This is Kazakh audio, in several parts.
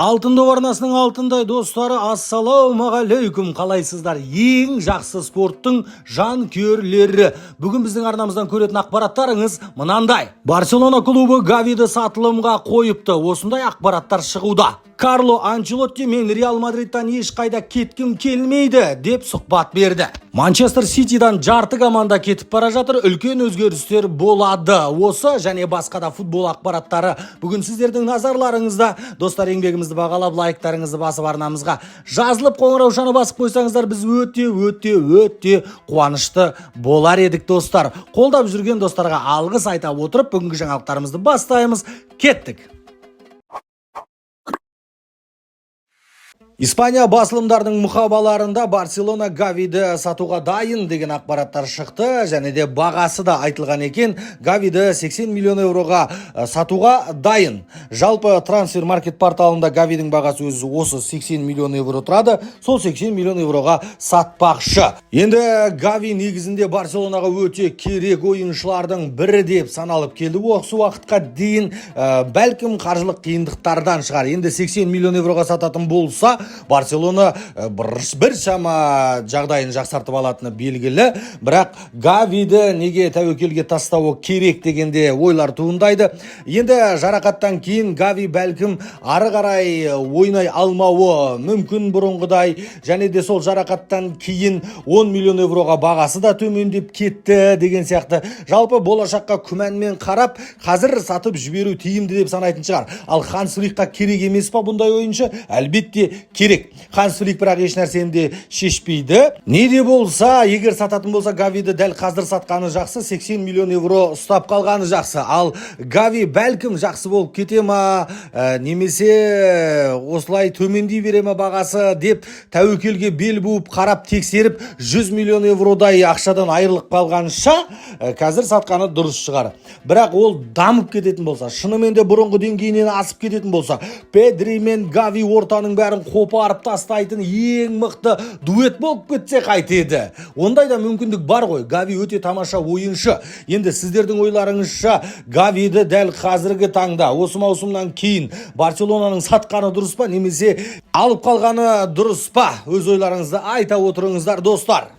Алтын арнасының алтындай достары, ассалаумағалейкум, қалайсыздар? Ең жақсы спорттың жанкүйерлері. Бүгін біздің арнамыздан көретін ақпараттарыңыз мынандай. Барселона клубы Гавиді сатылымға қойыпты. Осындай ақпараттар шығуда. Карло Анчелотти мен Реал Мадридтан ешқайда кеткім келмейді деп сұхбат берді. Манчестер Ситидан жарты команда кетіп бара жатыр, үлкен өзгерістер болады. Осы және басқа да футбол ақпараттары бүгін сіздердің назарларыңызда. Достар, еңбегімізді бағалап, лайктарыңызды басып арнамызға жазылып, қоңыраушаны басып қойсаңыздар, біз өте қуанышты болар едік достар. Қолдап жүрген достарға алғыс айта отырып, бүгінгі жаңалықтарымызды бастаймыз. Кеттік. Испания басылымдардың мұқабаларында Барселона Гавиді сатуға дайын деген ақпараттар шықты, және де бағасы да айтылған екен. Гавиді 80 миллион евроға сатуға дайын. Жалпы трансфер маркет порталында Гавидің бағасы өзі осы 80 миллион евро тұрады. Сол 80 миллион евроға сатпақшы. Енді Гави негізінде Барселонаға өте керек ойыншылардың бірі деп саналып келді. Осы уақытқа дейін бәлкім қаржылық қиындықтардан шығар. Енді 80 миллион евроға сататын болса, Барселона бір шама жағдайын жақсартып алатыны белгілі. Бірақ Гавиді неге тәуекелге тастауы керек дегенде ойлар туындайды. Енді жарақаттан кейін Гави бәлкім ары қарай ойнай алмауы мүмкін бұрынғыдай, және де сол жарақаттан кейін 10 миллион евроға бағасы да төмендеп кетті деген сияқты. Жалпы болашаққа күмәнмен қарап, қазір сатып жіберу тиімді деп санайтын шығар. Ал Ханс Фликқа керек емес па бұндай ойыншы? Әлбетте керек. Ханс Флик бірақ еш нәрсені шешпейді. Не де болса, егер сататын болса, Гавиді дәл қазір сатқаны жақсы, 80 миллион евро ұстап қалғаны жақсы. Ал Гави бәлкім жақсы болып кете ма, немесе осылай төмендей бере ма бағасы деп тәуекелге бел буып қарап тексеріп 100 миллион евродай ақшадан айырылып қалғанша қазір сатқаны дұрыс шығар. Бірақ ол дамып кететін болса, шынымен де бұрынғы деңгейінен асып кететін болса, Педри мен Гави ортаның бәрін қопарып тастайтын ең мықты дуэт болып кетсе қайтеді. Ондай да мүмкіндік бар ғой. Гави өте тамаша ойыншы. Енді сіздердің ойларыңызша Гавиді дәл қазіргі таңда осы маусымнан кейін Барселонаның сатқаны дұрыс па, немесе алып қалғаны дұрыс па? Өз ойларыңызды айта отырыңыздар достар.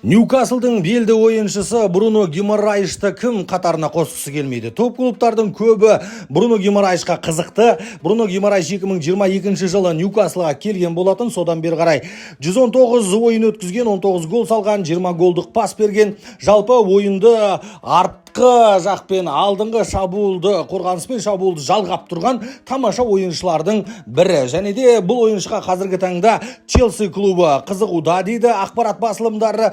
Ньюкаслдың белді ойыншысы Бруно Гимарайшты кім қатарына қосқысы келмейді? Топ клубтардың көбі Бруно Гимарайшқа қызықты. Бруно Гимарайш 2022 жылы Ньюкаслға келген болатын. Содан бері қарай 119 ойын өткізген, 19 гол салған, 20 голдық пас берген. Жалпы ойынды жақпен алдыңғы шабуылды, қорғаныспен шабуылды жалғап тұрған тамаша ойыншылардың бірі. Және де бұл ойыншыға қазіргі таңда Челси клубы қызығуда дейді ақпарат басылымдары.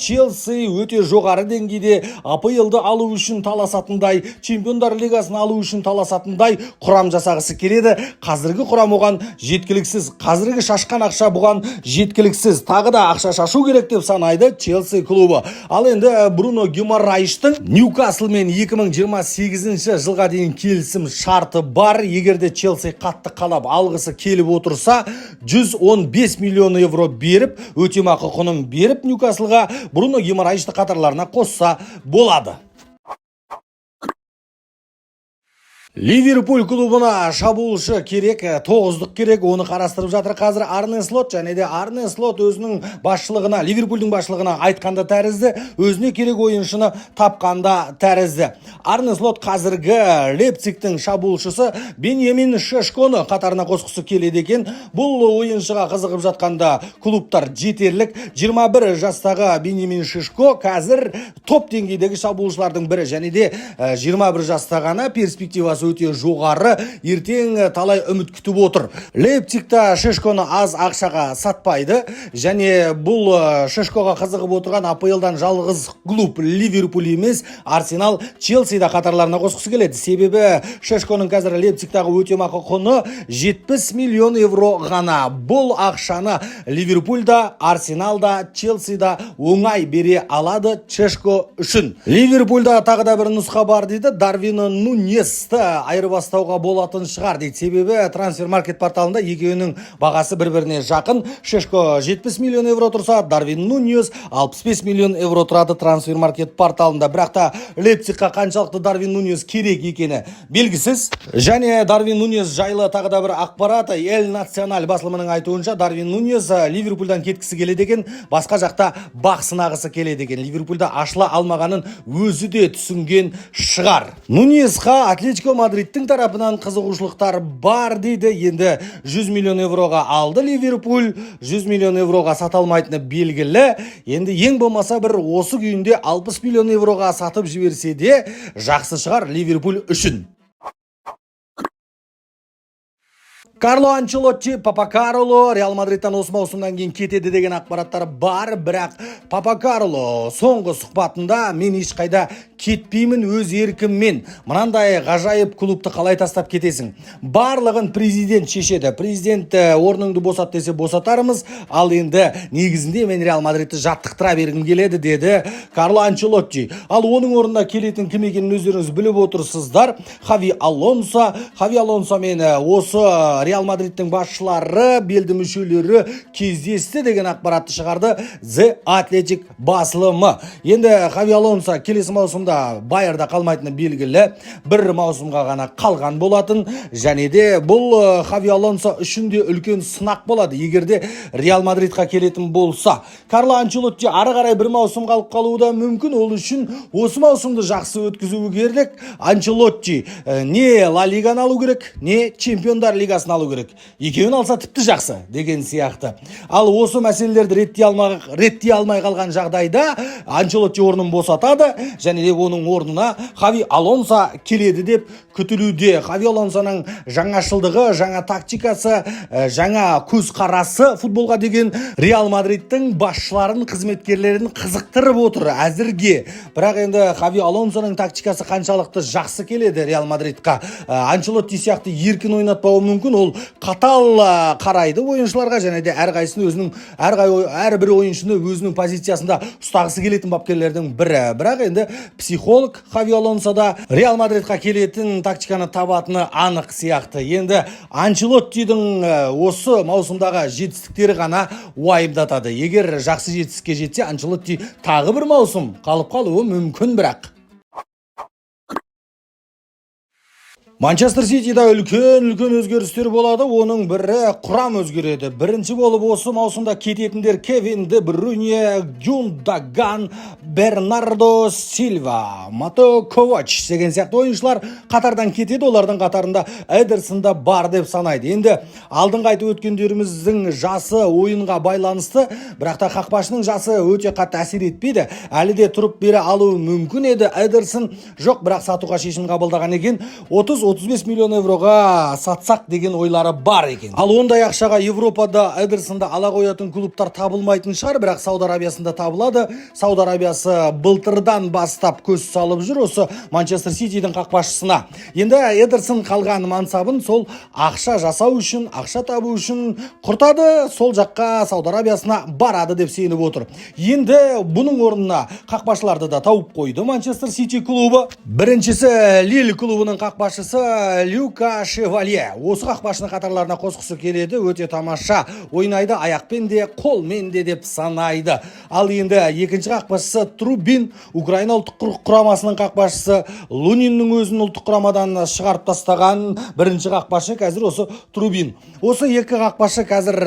Челси өте жоғары деңгейде АПЛ-ды алу үшін таласатындай, Чемпиондар лигасын алу үшін таласатындай құрам жасағысы келеді. Қазіргі құрам оған жеткіліксіз. Қазіргі шашқан ақша бұған жеткіліксіз. Тағы да ақша шашу керек деп санайды Челси клубы. Ал енді Бруно Гимарайштың Ньюкаслмен 2028 жылға дейін келісім шарты бар. Егерде Челси қатты қалап алғысы келіп отырса, 115 миллион евро беріп, өтемақы құнын беріп Ньюкаслға Бруно Гимарайшты қатарларына қосса болады. Ливерпуль клубына шабуылшы керек, 9-дық керек, оны қарастырып жатыр қазір Арне Слот. Және де Арне Слот өзінің басшылығына, Ливерпульдің басшылығына айтқанда тәрізді, өзіне керек ойыншыны тапқанда тәрізді. Арне Слот қазіргі Лейпцигтің шабуылшысы Беньямин Шешконы қатарына қосқысы келеді екен. Бұл ойыншыға қызығып жатқанда клубтар жетерлік. 21 жастағы Беньямин Шешко қазір топ деңгейдегі шабуылшылардың бірі, және де 21 жастағаны перспективасы өте жоғары, ертең талай үміт күтіп отыр. Лейпцигта Шешконы аз ақшаға сатпайды, және бұл Шешкоға қызығып отырған АПЛ-дан жалғыз клуб Ливерпуль емес, Арсенал, Челси да қатарларына қосқысы келеді. Себебі Шешконың қазір Лейпцигтағы өтемақы құны 70 миллион евро ғана. Бұл ақшаны Ливерпуль да, Арсенал да, Челси да оңай бере алады Шешко үшін. Ливерпульда тағы да бір нұсқа бар дейді. Дарвин Нуньесті айырбастауға болатын шығар дейді. Себебі трансфер-маркет порталында екеуінің бағасы бір-біріне жақын. Шешко 70 миллион евро тұрса, Дарвин Нуньес 65 миллион евро тұрады трансфер-маркет порталында. Бірақ та Лейпцигқа қаншалықты Дарвин Нуньес керек екені белгісіз. Және Дарвин Нуньес жайлы тағы да бір ақпарат. Эл Националь басылымының айтуынша Дарвин Нуньес Ливерпульдан кеткісі келеді екен, басқа жақта бақ сынағысы келеді екен. Ливерпульда ашыла алмағанын өзі де түсінген шығар. Нуньесқа Атлетико Мадридтің тарапынан қызығушылықтар бар дейді. Енді 100 миллион евроға алды Ливерпуль, 100 миллион евроға сата алмайтыны белгілі. Енді ең болмаса бір осы күйінде 60 миллион евроға сатып жіберсе де жақсы шығар Ливерпуль үшін. Карло Анчелотти, Папа Карло Реал Мадридтан осы маусымнан кейін кетеді деген ақпараттар бар, бірақ Папа Карло соңғы сұхбатында мен ешқайда кетпеймін, өз еркіммен. Мынандай ғажайып клубты қалай тастап кетесің? Барлығын президент шешеді. Президент орныңды босат десе босатарымыз, ал енді негізінде мен Реал Мадридті жаттықтыра бергім келеді деді Карло Анчелотти. Ал оның орнында келетін кім екенін өздеріңіз біліп отырсыздар. Хави Алонсо мен осы Реал Мадридтің басшылары, белді мүшелері кездесті деген ақпаратты шығарды The Athletic басылымы. Енді Хави Алонсо келесі маусымда Байерда қалмайтыны белгілі, бір маусымға ғана қалған болатын. Және де бұл Хави Алонсо үшін де үлкен сынақ болады, егерде Реал Мадридқа келетін болса. Карло Анчелотти ары қарай бір маусым қалып қалуы да мүмкін. Ол үшін осы маусымды жақсы өткізуі керек. Анчелотти не Ла Лиганы алу керек, не Чемпиондар Лигасын алу керек. Екеуін алса тіпті жақсы деген сияқты. Ал осы мәселелерді реттей алмай қалған жағдайда Анчелотти орнын босатады, және де оның орнына Хави Алонсо келеді деп күтілуде. Хави Алонсоның жаңашылдығы, жаңа тактикасы, жаңа көзқарасы футболға деген Реал Мадридтің басшыларын, қызметкерлерін қызықтырып отыр әзірге. Бірақ енді Хави Алонсоның тактикасы қаншалықты жақсы келеді Реал Мадридқа. Анчелотти сияқты еркін ойнатпауы мүмкін. Ол қатал қарайды ойыншыларға, және де әрбір ойыншыны өзінің позициясында ұстағысы келетін бапкерлердің бірі. Бірақ енді психолог Хави Алонсода Реал Мадридқа келетін тактиканы табатыны анық сияқты. Енді Анчелоттидің осы маусымдағы жетістіктері ғана уайымдатады. Егер жақсы жетістікке жетсе, Анчелотти тағы бір маусым қалып қалуы мүмкін. Бірақ Манчестер Ситида үлкен өзгерістер болады. Оның бірі құрам өзгереді. Бірінші болып осы маусымда кететіндер Кевин Де Брюйне, Гюндоган, Бернардо Сильва, Матео Ковач деген сияқты ойыншылар қатардан кетеді. Олардың қатарында Эдерсон да бар деп санайды. Енді алдыңғы айтып өткендеріміздің жасы ойынға байланысты, бірақ та қақпашының жасы өте қатты әсер етпейді. Әлі де тұрып бере алуы мүмкін еді Эдерсон. Жоқ, бірақ сатуға шешім қабылдаған екен. 30-35 миллион евроға сатсақ деген ойлары бар екен. Ал ондай ақшаға Европада Эдерсонды ала қоятын клубтар табылмайтын шығар, бірақ Сауд Арабиясында табылады. Сауд Арабиясы былтырдан бастап көз салып жүр осы Манчестер Ситидің қақпашысына. Енді Эдерсон қалған мансабын сол ақша жасау үшін, ақша табу үшін құртады, сол жаққа Сауд Арабиясына барады деп сеніп отыр. Енді бұның орнына қақпашыларды да тауып қойды Манчестер Сити клубы. Біріншісі Лиль клубының қақпашысы Люка Шевалье. Осы қақпашының қатарларына қосқысы келеді. Өте тамаша ойнайды, аяқпен де, қолмен де деп санайды. Ал енді екінші қақпашысы Трубин, Украина ұлттық құрамасының қақпашысы. Луниннің өзін ұлттық құрамадан шығарып тастаған бірінші қақпашы қазір осы Трубин. Осы екі қақпашы қазір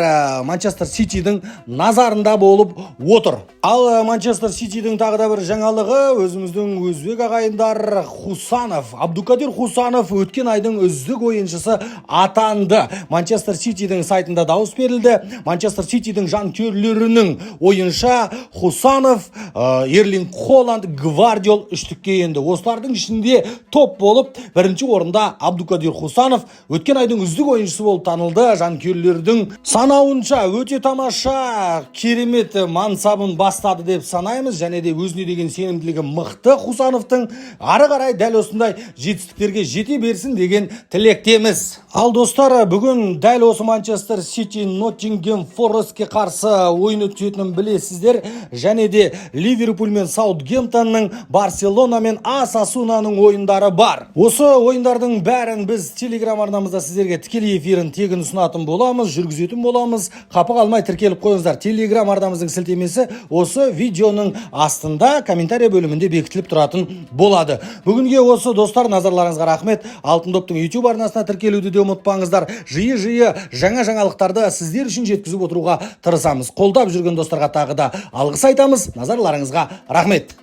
Манчестер Ситидің назарында болып отыр. Ал Манчестер Ситидің тағы да бір жаңалығы өзіміздің өзбек ағайындар Хусанов, Абдукадир Хусанов өткен айдың үздік ойыншысы атанды. Манчестер Ситидің сайтында дауыс берілді. Манчестер Ситидің жанкүйерлерінің ойынша Хусанов, Эрлинг Холланд, Гвардиол үштікке енді. Осылардың ішінде топ болып бірінші орында Абдукадир Хусанов өткен айдың үздік ойыншысы болып танылды. Жанкүйерлердің санауынша өте тамаша, керемет мансабын бастады деп санаймыз, және де өзіне деген сенімділігі мықты Хусановтың ары қарай дәл осындай жетістіктерге жете берсін деген тілектеміз. Ал достар, бүгін дәл осы Манчестер Сити Ноттингем Форестке қарсы ойын өтетінін білесіздер. Және де Ливерпуль мен Саутгемптонның, Барселона мен Осасунаның ойындары бар. Осы ойындардың бәрін біз Телеграм арнамызда сіздерге тікелей эфирін тегін ұсынатын боламыз, жүргізетін боламыз. Қапы қалмай тіркеліп қойыңыздар. Телеграм арнамыздың сілтемесі осы видеоның астында комментария бөлімінде бекітіліп тұратын болады. Бүгінге осы достар, назарларыңызға рахмет. Алтын доптың YouTube арнасына тіркелуді де ұмытпаңыздар. Жиі жаңа жаңалықтарды сіздер үшін жеткізіп отыруға тырысамыз. Қолдап жүрген достарға тағы да алғыс айтамыз. Назарларыңызға рахмет.